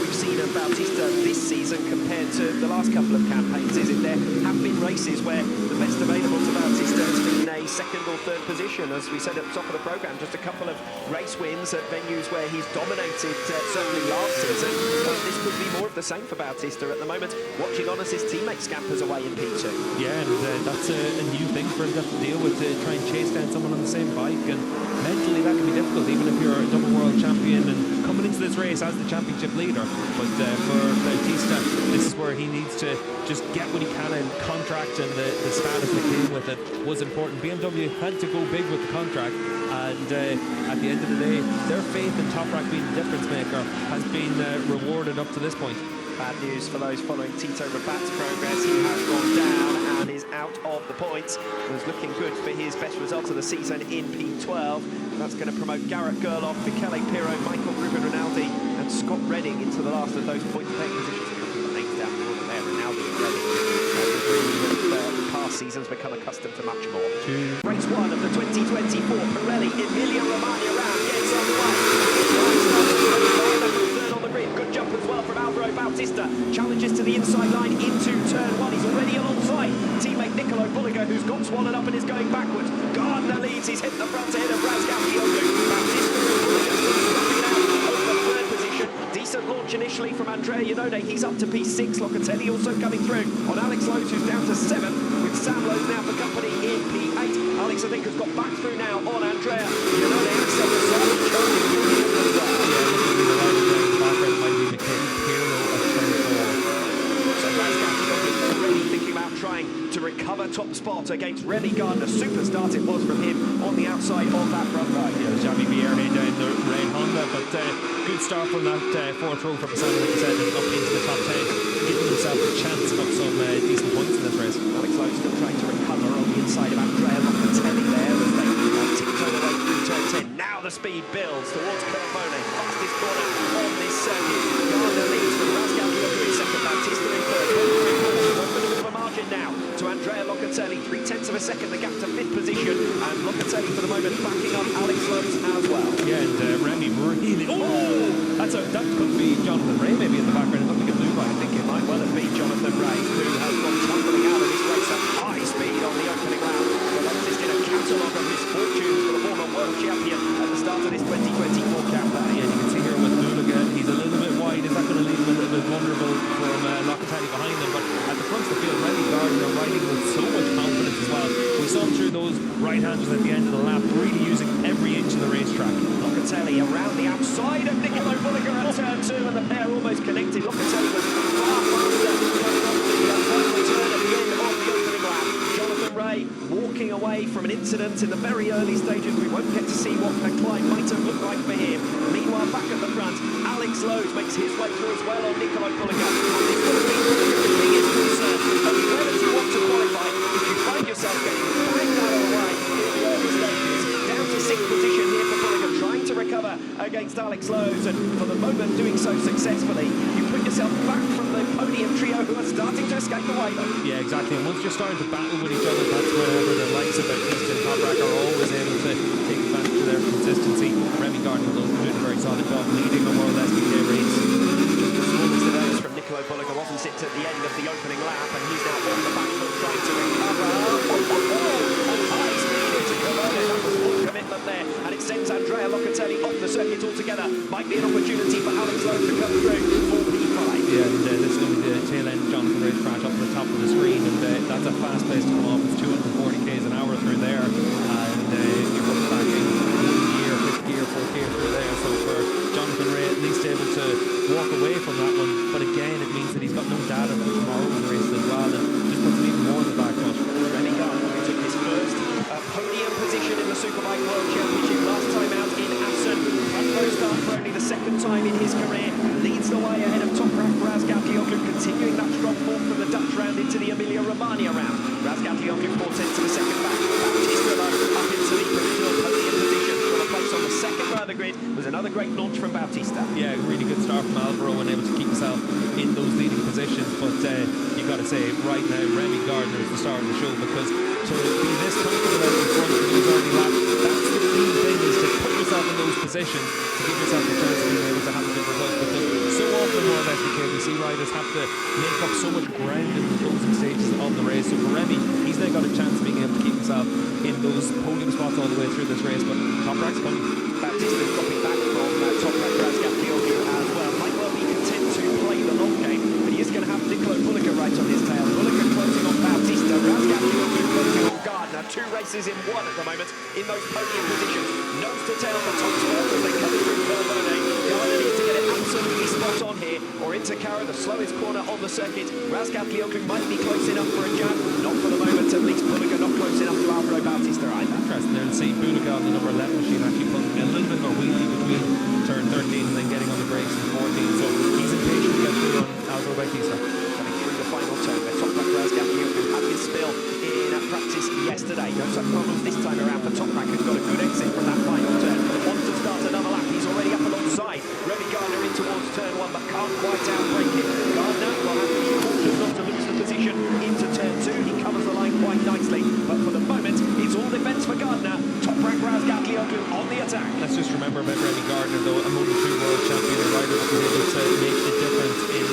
we've seen of Bautista this season compared to the last couple of campaigns is that there have been races where the best available to Bautista has been a second or third position. As we said at the top of the programme, just a couple of race wins at venues where he's dominated, certainly last season. This could be more of the same for Bautista at the moment, watching on as his teammate scampers away in P2. Yeah, and that's a new thing for him to have to deal with, to try and chase down someone on the same bike, and mentally that can be difficult, even if you're a double world champion and coming into this race as the championship leader. But for Bautista, this is where he needs to just get what he can in contract, and the status that came with it was important. BMW had to go big with the contract, and at the end of the day, their faith in Toprak being the difference maker has been rewarded up to this point. Bad news for those following Tito Rabat's progress. He has gone down and is out of the points. It was looking good for his best result of the season in P12. That's going to promote Garrett Gerloff, Michele Pirro, Michael Ruben Rinaldi and Scott Redding into the last of those point-to-take positions. A couple of names down the order there, Rinaldi and Redding. With past seasons become accustomed to much more. Race 1 of the 2024 Pirelli Emilia-Romagna round gets underway. Good jump as well from Alvaro Bautista. Challenges to the inside line into turn 1. He's already alongside teammate Nicolo Bulliger, who's got swallowed up and is going backwards. Gardner leads. He's hit the front ahead of Razgatlioglu. Bautista and Bulliger swapping out over third position. Decent launch initially from Andrea Iannone. He's up to P6. Locatelli also coming through on Alex Lowe's, who's down to 7th, with Sam Lowe's now for company in P8. Alex, I think, has got back through now on Andrea Iannone and 7th. Trying to recover top spot against Remy Gardner. Super start it was from him on the outside of that front right. Yeah, Javi Vierge down the red Honda, but good start from that fourth row from Sam, like you said, and up into the top 10, giving himself a chance of some decent points in this race. Alex Lowe still trying to recover on the inside of Andrea Locatelli there as they tiptoe their way through turn 10. Now the speed builds towards Cremona, fastest corner on this circuit. Gardner leads from Razgatlioglu in second, Bautista in third. Now to Andrea Locatelli, 0.3 of a second, the gap to 5th position, and Locatelli for the moment backing up Alex Lowe's as well. Yeah, and Remy really, that could be Jonathan Ray maybe in the background. It looked like a blue line. I think it might well have been Jonathan Ray, who has gone tumbling out of this race at high speed on the opening lap. The latest in a catalogue of misfortunes for the former world champion at the start of this 2024 campaign. Yeah, you can see here with Bulliger, he's a little bit wide. Is that going to leave him a little bit vulnerable from Locatelli behind him? But at the front of the field, Remy Gardner riding with so much confidence as well. We saw him through those right-handers at the end of the lap, really using every inch of the racetrack. Locatelli around the outside of Nicolo Bulliger at turn 2, and the pair almost connected. Locatelli was far faster coming off the final turn at the end of the opening lap. Jonathan Ray walking away from an incident in the very early stages. We won't get to see what the climb might have looked like for him. Meanwhile, back at the front, Alex Lowe's makes his way through as well on Nicolo Bulliger. This will be the biggest concern of whether you want to qualify. If you find yourself getting banged out of the way in the early stages, down to 6th position here for Bulliger, trying to recover against Alex Lowe's, and for the moment doing so successfully. You put yourself back from the podium trio who are starting to escape away though. Yeah, exactly, and once you're starting to battle with each other, that's whenever the likes of Bautista and Toprak are always able to take advantage of their consistency. Remy Gardner does do a very solid job leading a WorldSBK race. From Nicolo Bulliger, wasn't it at the end of the opening lap, and he's now on the back foot trying to recover. High speed into Cremona, that was full commitment there, and it sends Andrea Locatelli off the circuit altogether. Might be an opportunity for Alex Lowe to come through for P5. Yeah, and this is going to be the tail end Jonathan Ray's crash up at the top of the screen, and that's a fast place to come off. It's 240 k's an hour through there, and you're going back in 1 gear, 5th gear, 4th gear through there. So for Jonathan Ray, at least able to walk away from that one, but again it means that he's got no data for tomorrow in the race as well, and just puts him even more in the back foot. Remy Gardner, who took his first podium position in the Superbike World Championship last time out in Assen, front row start for only the 2nd time in his career, leads the way ahead of Toprak Razgatlıoğlu, continuing that strong form from the Dutch round into the Emilia-Romagna round. Razgatlıoğlu 4 tenths of a second back. Bautista up into the provisional podium position for a place on the 2nd row of the grid. Was another great launch from Bautista. Yeah, really good start from Álvaro and able to keep himself in those leading positions, but you got to say right now Remy Gardner is the star of the show, because to be this comfortable out in front of those early laps, that's the key thing, is to put yourself in those positions to give yourself a chance of being able to have a good result, because so often we're just have to make up so much ground in the closing stages of the race. So for Remy, he's now got a chance of being able to keep himself in those podium spots all the way through this race. But Toprak's coming. Bautista dropping back from Toprak Razgatlıoğlu as well. Might well be content to play the long game, but he is going to have Nicola Bulliger right on his tail. Bulliger closing on Bautista, Razgatlıoğlu closing on Gardner. 2 races in 1 at the moment in those podium positions. Nose to tail the top spot as they come through Cremona. Gardner needs to get it absolutely spot on here, or into Cara, the slowest corner on the circuit. Razgatlıoğlu might be close enough for a jab. Not for the moment, at least. Bulliger not close enough to Alvaro Bautista either. Interesting there to see Bulliger on the number 11 machine actually pulling a little bit more wheelie between turn 13 and then getting on the brakes in 14. So he's impatient to get through on Alvaro Bautista. Coming through the final turn, where Toprak Razgatlıoğlu had his spill in practice yesterday. No such problems this time around for Toprak, who's got a good exit from that final turn. Wants to start another lap. He's already up alongside Remy Gardner in towards turn 1, but can't quite outbreak it. Gardner will have to be cautious not to lose the position into turn 2. He covers the line quite nicely, but for the moment, it's all defence for Gardner. Toprak Razgatlıoğlu on the attack. Let's just remember about Remy Gardner, though, a Moto2 World Champion rider that was able to make the difference in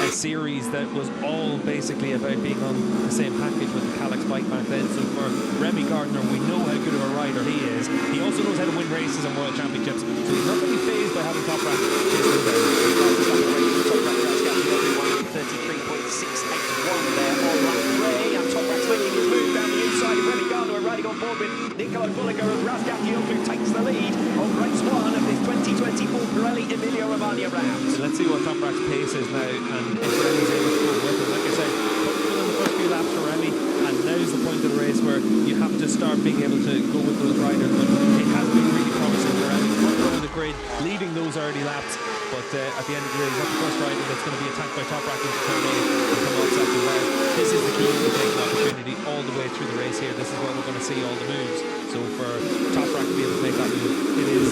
a series that was all basically about being on the same package with the Calix bike back then. So for Remy Gardner, we know how good of a rider he is. He also knows how to win races and World Championships, so he's not going to be phased by having Toprak chase him down. Toprak Razgatlıoğlu 133.681 there on lap 3, and Toprak's making his move down the inside. Remy Gardner are riding on board with Nicola Bulliger, and Razgatlıoğlu takes the lead on race 1 of this 2024 Pirelli Emilia Romagna round. So let's see what Toprak's pace is now, and if Remy's able to go with it. Like I said, comfortable in the first few laps for Remy, and now's the point of the race where you have to start being able to go with those riders. But it has been really promising for Remy, front row of the grid, leading those early laps. But at the end of the day, he's not the first rider that's going to be attacked by Toprak into turn 8 and come off second well. This is the key to taking opportunity all the way through the race here. This is where we're going to see all the moves. So for Toprak to be able to make that move, it is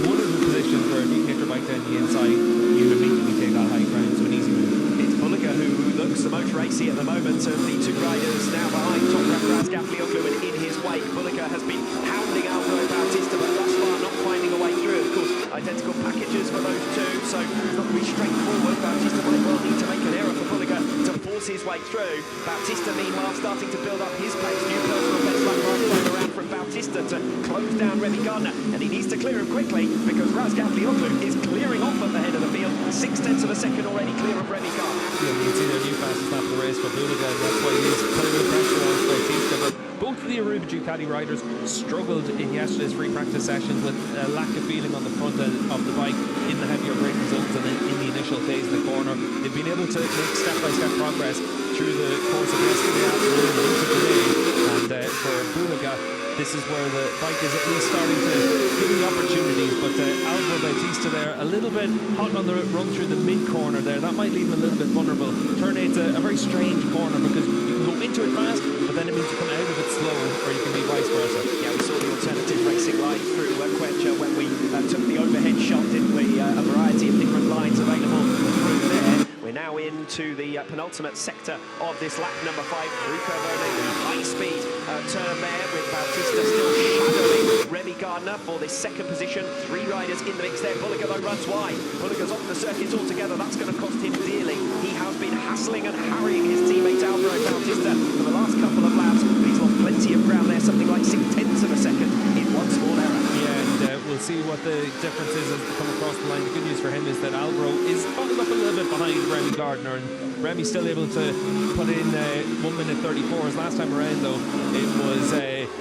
one of the positions where if you can get your bike down the inside, you immediately take that high ground. So an easy move. It's Bulliger who looks the most racy at the moment of the 2 riders now behind Toprak Razgatlıoğlu, and in his wake, Bulliger has been hounding Alvaro Bautista, but thus far not finding a way through. Of course, identical packages for those 2, so it's not really straightforward. Bautista might well need to make an error for Bulliger to force his way through. Bautista, meanwhile, starting to build up his pace. New personal best lap last time around from Bautista to close down Remy Gardner, and he needs to clear him quickly because Razgatlıoğlu is clearing off at the head of the field. 0.6 of a second already clear of Remy Gardner. Yeah, you can see their new fastest lap of the race for Bulliger, and that's why he's putting the pressure on Bautista. But both of the Aruba Ducati riders struggled in yesterday's free practice sessions with a lack of feeling on the front end of the bike in the heavier braking zones and in the initial phase of the corner. They've been able to make step-by-step progress through the course of yesterday afternoon and into today. And for Bulliger, this is where the bike is at least starting to give the opportunities. But Alvaro Bautista there, a little bit hot on the run through the mid-corner there. That might leave him a little bit vulnerable. Turn 8's a very strange corner because you can go into it fast, but then it means you come out of it slow, or you can be vice versa. Yeah, we saw the alternative racing line through Quencher when we took the overhead shot, didn't we? A variety of different lines available through there. We're now into the penultimate sector of this lap number 5 through Cremona. High-speed turn there with Bautista still shadowing Remy Gardner for this second position. 3 riders in the mix there. Bulliger though runs wide. Bulliger's off the circuit altogether. That's going to cost him dearly. He has been hassling and harrying his teammate Alvaro Bautista for the last couple of laps, but he's lost plenty of ground there, something like 0.6 of a second in one small error. Yeah, and we'll see what the difference is as they come across the line. The good news for him is that Alvaro is bundled up a little bit behind Remy Gardner, and Remy's still able to put in 1 minute 34s. Last time around, though, it was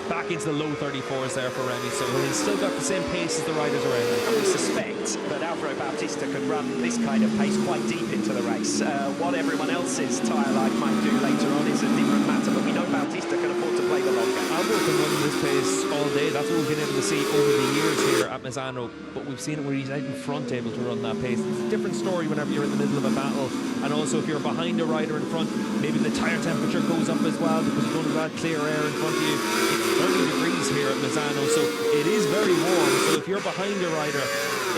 back into the low 34s there for Remy, so he's still got the same pace as the riders around him. And we suspect that Alvaro Bautista could run this kind of pace quite deep into the race. What everyone else's tyre life might do later on is a different matter, but we know Bautista can afford to play the long game. Alvaro can run this pace all day. That's what we've been able to see over the years here at Misano, but we've seen it where he's out in front able to run that pace. It's a different story whenever you're in the middle of a battle, and also if you're behind a rider in front, maybe the tyre temperature goes up as well because you don't have that clear air in front of you. It's 30 degrees here at Misano, so it is very warm, so if you're behind a rider,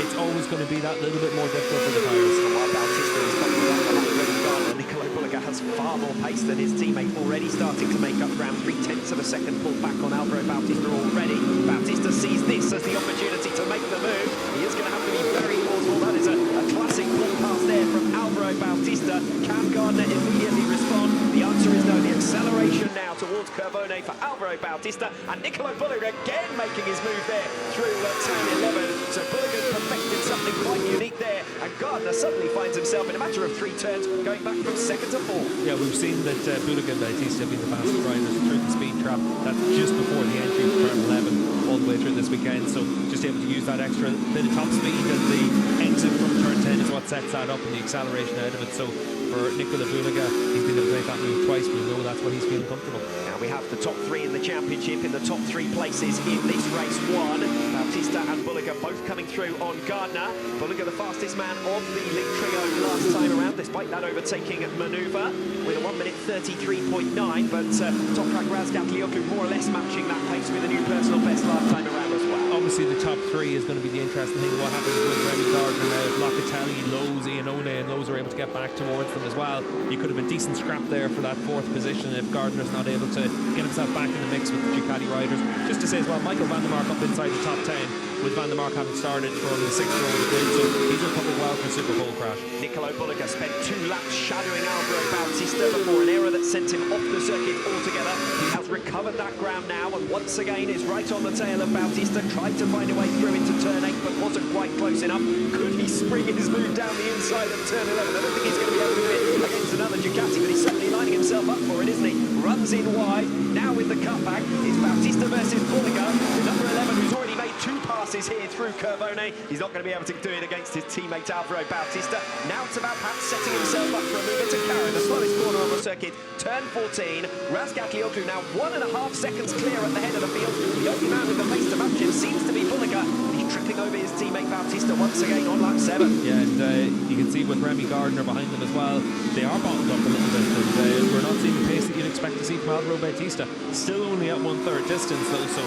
it's always going to be that little bit more difficult for the tyres. While Bautista is coming up behind Remy Gardner, Nicola Bulliger has far more pace than his teammate, already starting to make up ground. 0.3 of a second pulled back on Alvaro Bautista already. Bautista sees this as the opportunity to make the move. He is going to have to be very forceful. That is a classic pull pass there from Alvaro Bautista. Bautista. Can Gardner immediately respond? The answer is no. The acceleration now towards Cremona for Alvaro Bautista, and Nicolo Bulliger again making his move there through turn 11. So Bulliger perfected something quite unique there, and Gardner suddenly finds himself in a matter of 3 turns going back from 2nd to 4th. Yeah, we've seen that Bulliger and Bautista have been the fastest riders through the speed trap. That's just before the entry of turn 11 all the way through this weekend, so just able to use that extra bit of top speed, and the exit from turn 10 is what sets that up, and the acceleration out of it. So for Nicolo Bulliger, he's been able to make that move twice. We know that's what he's feeling comfortable. Now we have the top 3 in the championship, in the top 3 places in this race 1. Bautista and Bulliger both coming through on Gardner. Bulliger the fastest man of the link trio last time around, despite that overtaking manoeuvre with a 1 minute 33.9, but Toprak Razgatlıoğlu more or less matching that pace with a new personal best last time around as well. Obviously the top 3 is going to be the interesting thing. What happens with Remy Gardner now? If Locatelli, Lowe's, Iannone and Lowe's are able to get back towards them as well, you could have a decent scrap there for that 4th position if Gardner's not able to get himself back in the mix with the Ducati riders. Just to say as well, Michael van der Mark up inside the top 10, with van der Mark having started from the 6th row of the grid, so he's recovered well from Super Bowl crash. Nicolo Bulliger spent 2 laps shadowing Alvaro Bautista before an error that sent him off the circuit altogether. He has recovered that ground now, and once again is right on the tail of Bautista. Tried to find a way through into turn 8, but wasn't quite close enough. Could he spring his move down the inside of turn 11? I don't think he's going to be able to do it against another Ducati, but he's certainly lining himself up for it, isn't he? Runs in wide. Now with the cutback, it's Bautista versus Bulliger. Number 11, who's already made 2 passes here through Cremona. He's not going to be able to do it against his teammate Alvaro Bautista. Now it's about perhaps setting himself up for a move into Karen, the slowest corner on the circuit. Turn 14. Razgatlioglu now 1.5 seconds clear at the head of the field. The only man with the pace to match him seems to be Bulliger. He's tripping over his teammate Bautista once again on lap 7. Yeah, and you can see with Remy Gardner behind them as well, they are bottled up a little bit, and we're not seeing the pace that you'd expect to see from Alvaro Bautista. Still only at 1/3 distance though, so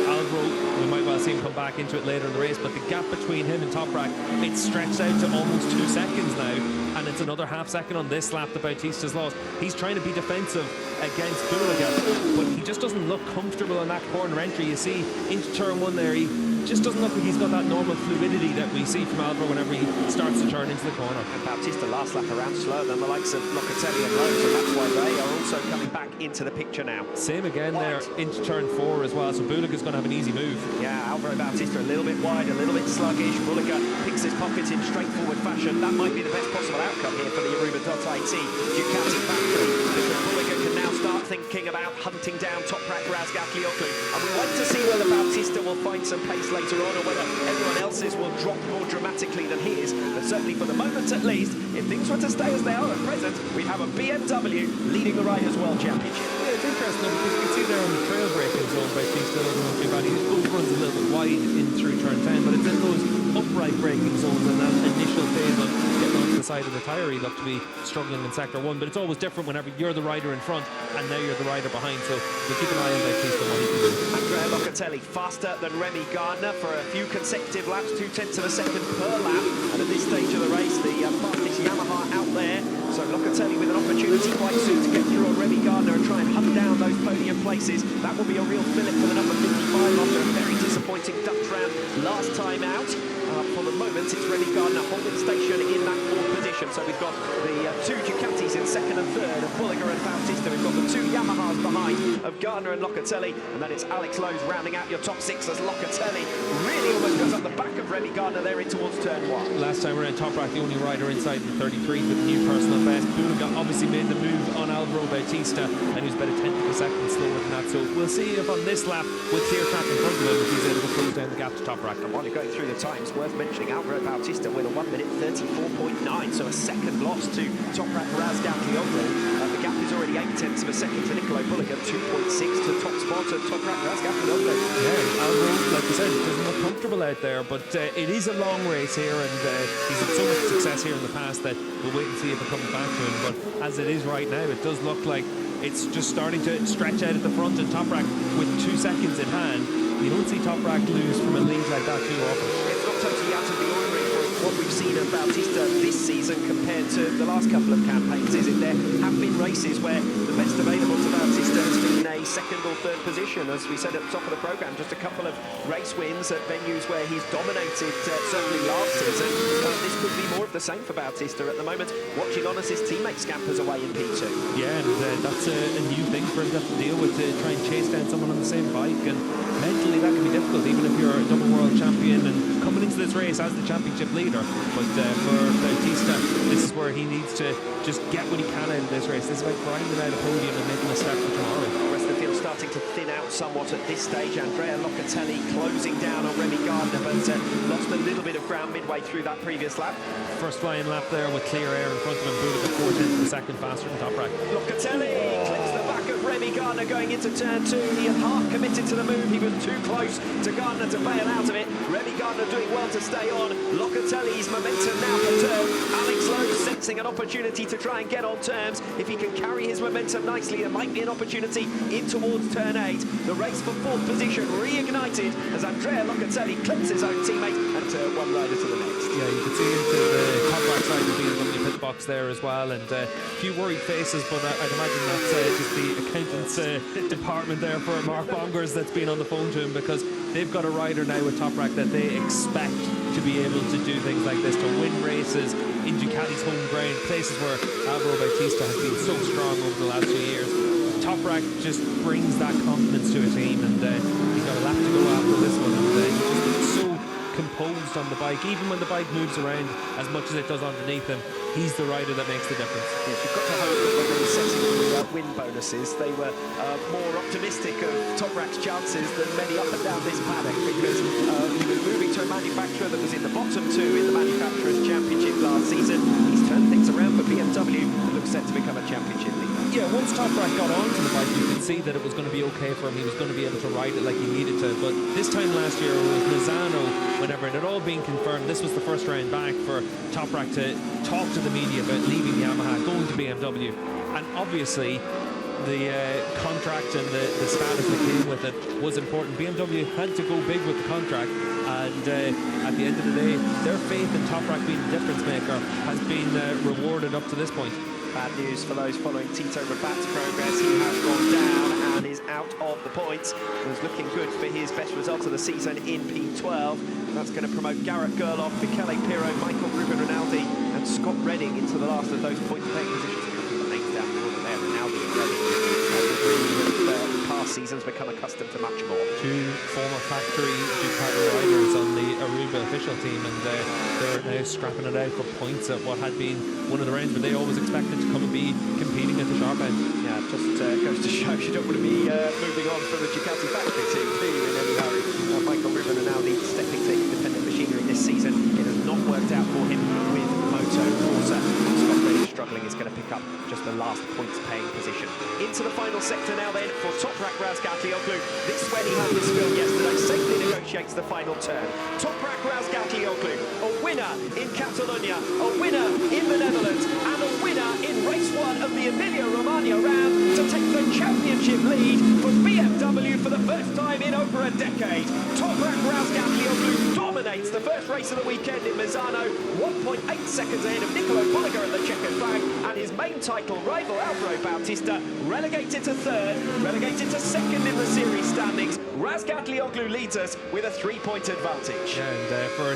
Alvaro, we might well see him come back into it later in the race, but the gap between him and Toprak, it's stretched out to almost 2 seconds now, and it's another half second on this lap that Bautista's lost. He's trying to be defensive against Bulliger, but he just doesn't look comfortable in that corner entry. You see into turn 1 there, he just doesn't look like he's got that normal fluidity that we see from Alvaro whenever he starts to turn into the corner. And Bautista last lap around slower than the likes of Locatelli and Lowe, so that's why they are also coming back into the picture now. Same again there into turn 4 as well, so Bulliger's going to have an easy move. Yeah, Alvaro Bautista a little bit wide, a little bit sluggish. Bulliger picks his pockets in straightforward fashion. That might be the best possible outcome here for the Aruba.it Ducati factory, because Bulliger can now start thinking about hunting down Toprak Razgatlioglu. And we like to see whether Bautista will find some pace later on, or whether everyone else's will drop more dramatically than his. But certainly for the moment at least, if things were to stay as they are at present, we have a BMW leading the Riders' World Championship. Yeah, it's interesting because you can see there on the trail braking zone, Bautista overruns a little bit wide in through turn 10, but it's in those upright braking zones and that initial phase of getting onto the side of the tyre, he looked to be struggling in sector 1, but it's always different whenever you're the rider in front and now you're the rider behind, so we'll keep an eye on Bautista and what he can do. Andrea Locatelli faster than Remy Gardner for a few consecutive laps, 0.2 of a second per lap, and at this stage of the race, the fastest Yamaha out there. So Locatelli with an opportunity quite soon to get through on Remy Gardner and try and hunt down those podium places. That will be a real fillip for the number 55 after a very disappointing Dutch round last time out. For the moment, it's Remy Gardner holding station in that 4th position. So we've got the 2 Ducatis in 2nd and 3rd, of Bulliger and Bautista. We've got the 2 Yamahas behind of Gardner and Locatelli, and then it's Alex Lowe's rounding out your top 6 as Locatelli really almost goes up the back of Remy Gardner there in towards turn 1. Last time around, Toprak the only rider inside the 33 with the new personal best. Bulliger obviously made the move on Alvaro Bautista, and he's about a 10th of a second slower than that. So we'll see if on this lap, with clear track in front of him, if he's able to close down the gap to Toprak. And while you're going through the times, worth mentioning Alvaro Bautista with a 1 minute 34.9, so a second loss to Toprak Razgatlıoğlu. The gap is already 0.8 of a second to Nicolo Bulliger, 2.6 to top spot of Toprak Razgatlıoğlu. Yeah, Alvaro, like you said, doesn't look comfortable out there, but it is a long race here, and he's had so much success here in the past that we'll wait and see if it comes back to him. But as it is right now, it does look like it's just starting to stretch out at the front, and Toprak with 2 seconds in hand. You don't see Toprak lose from a lead like that too often. It's not totally out of the ordinary for what we've seen of Bautista this season compared to the last couple of campaigns, is it? There have been races where the best available to Bautista has been a 2nd or 3rd position. As we said at the top of the programme, just a couple of race wins at venues where he's dominated, certainly last season. This could be more of the same for Bautista at the moment, watching on as his teammate scampers away in P2. Yeah, and that's a new thing for him to have to deal with, to try and chase down someone on the same bike, and mentally that can be difficult, even if you're a double world champion and coming into this race as the championship leader. But for Bautista, this is where he needs to just get what he can out of this race. This is about grinding out a podium and making a step for tomorrow. The rest of the field starting to thin out somewhat at this stage. Andrea Locatelli closing down on Remy Gardner, but lost a little bit of ground midway through that previous lap. First flying lap there with clear air in front of him, booted at 4/10 of a second faster than Toprak. Locatelli clips the back of Remy Gardner going into turn 2. He had half committed to the move. He was too close to Gardner to bail out of it. Remy Gardner doing well to stay on. Locatelli's momentum now for turn. Alex Lowe sensing an opportunity to try and get on terms. If he can carry his momentum nicely, there might be an opportunity in towards turn 8. The race for 4th position reignited as Andrea Locatelli clips his own teammate and one rider to the next. Yeah, you can see into the Toprak side of the BMW pit box there as well, and a few worried faces, but I'd imagine that's just the accountants department there for Mark Bongers that's been on the phone to him, because they've got a rider now with Toprak that they expect to be able to do things like this, to win races in Ducati's home ground, places where Alvaro Bautista has been so strong over the last few years. Toprak just brings that confidence to a team, and he's got a lap to go after this one, and he just looks so composed on the bike. Even when the bike moves around as much as it does underneath him, he's the rider that makes the difference. Yes, you've got to hope that when they were setting the win bonuses, they were more optimistic of Toprak's chances than many up and down this paddock, because he was moving to a manufacturer that was in the bottom 2 in the Manufacturers' Championship last season. He's turned things around for BMW and looks set to become a championship leader. Yeah, once Toprak got onto the bike, you could see that it was going to be okay for him. He was going to be able to ride it like he needed to. But this time last year with Lozano, whenever it had all been confirmed, this was the first round back for Toprak to talk to the media about leaving Yamaha, going to BMW. And obviously, the contract and the status that came with it was important. BMW had to go big with the contract, and at the end of the day, their faith in Toprak being the difference maker has been rewarded up to this point. Bad news for those following Tito Rabat's progress. He has gone down and is out of the points. It was looking good for his best result of the season in P12. That's going to promote Garrett Gerloff, Michele Pirro, Michael Ruben Rinaldi and Scott Redding into the last of those point-paying positions. A couple of names down the order there. Rinaldi and Redding with past seasons become accustomed to much more. 2 former factory Ducati riders on the Aruba official team, and they're now scrapping it out for points at what had been one of the rounds, but they always expected to come and be competing at the sharp end. Yeah, it just goes to show you don't want to be moving on from the Ducati factory team, do you, in any hurry? Michael Ruben and Aldi stepping to independent machinery this season. It has not worked out for him with Moto Corsa. Scott Redding struggling is going to pick up just the last points-paying position. Into the final sector now then for Toprak Razgatlioglu. This, when he had this film yesterday, safely negotiates the final turn. Toprak Razgatlioglu, a winner in Catalonia, a winner in the Netherlands, and a winner in race 1 of the Emilia-Romagna round to take the championship lead for BMW for the first time in over a decade. Toprak Razgatlioglu dominates the first race of the weekend in Misano, 1.8 seconds ahead of Nicolo Bolliger at the checkered flag, and his main title rival Alvaro Bautista relegated to 3rd, relegated to 2nd in the series standings. Razgatlioglu leads us with a 3-point advantage. And for